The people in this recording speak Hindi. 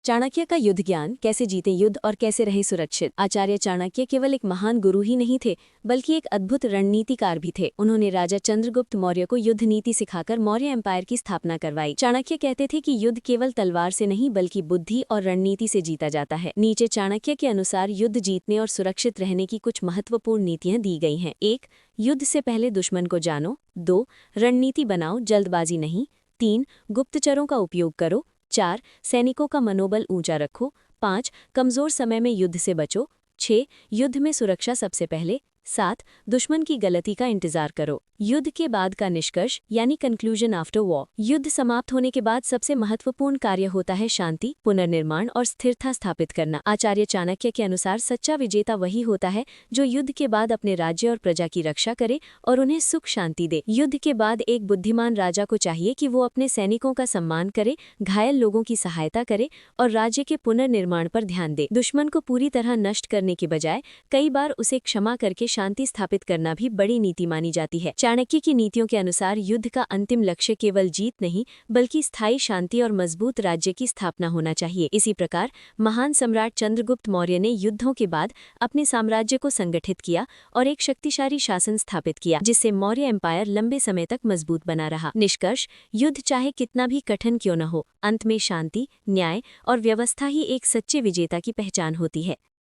चाणक्य का युद्ध ज्ञान, कैसे जीते युद्ध और कैसे रहे सुरक्षित। आचार्य चाणक्य केवल एक महान गुरु ही नहीं थे, बल्कि एक अद्भुत रणनीतिकार भी थे। उन्होंने राजा चंद्रगुप्त मौर्य को युद्ध नीति सिखाकर मौर्य एम्पायर की स्थापना करवाई। चाणक्य कहते थे कि युद्ध केवल तलवार से नहीं बल्कि बुद्धि और रणनीति से जीता जाता है। नीचे चाणक्य के अनुसार युद्ध जीतने और सुरक्षित रहने की कुछ महत्वपूर्ण नीतियां दी गई हैं। 1. युद्ध से पहले दुश्मन को जानो। 2. रणनीति बनाओ, जल्दबाजी नहीं। 3. गुप्तचरों का उपयोग करो। 4. सैनिकों का मनोबल ऊंचा रखो। 5. कमजोर समय में युद्ध से बचो। 6. युद्ध में सुरक्षा सबसे पहले। 7. दुश्मन की गलती का इंतजार करो। युद्ध के बाद का निष्कर्ष यानी कंक्लूजन आफ्टर वॉर। युद्ध समाप्त होने के बाद सबसे महत्वपूर्ण कार्य होता है शांति, पुनर्निर्माण और स्थिरता स्थापित करना। आचार्य चाणक्य के अनुसार सच्चा विजेता वही होता है जो युद्ध के बाद अपने राज्य और प्रजा की रक्षा करे और उन्हें सुख शांति दे। युद्ध के बाद एक बुद्धिमान राजा को चाहिए कि वो अपने सैनिकों का सम्मान करे, घायल लोगों की सहायता करे और राज्य के पुनर्निर्माण पर ध्यान दे। दुश्मन को पूरी तरह नष्ट करने के बजाय कई बार उसे क्षमा करके शांति स्थापित करना भी बड़ी नीति मानी जाती है। चाणक्य की नीतियों के अनुसार युद्ध का अंतिम लक्ष्य केवल जीत नहीं बल्कि स्थायी शांति और मजबूत राज्य की स्थापना होना चाहिए। इसी प्रकार महान सम्राट चंद्रगुप्त मौर्य ने युद्धों के बाद अपने साम्राज्य को संगठित किया और एक शक्तिशाली शासन स्थापित किया, जिससे मौर्य एम्पायर लंबे समय तक मजबूत बना रहा। निष्कर्ष, युद्ध चाहे कितना भी कठिन क्यों न हो, अंत में शांति, न्याय और व्यवस्था ही एक सच्चे विजेता की पहचान होती है।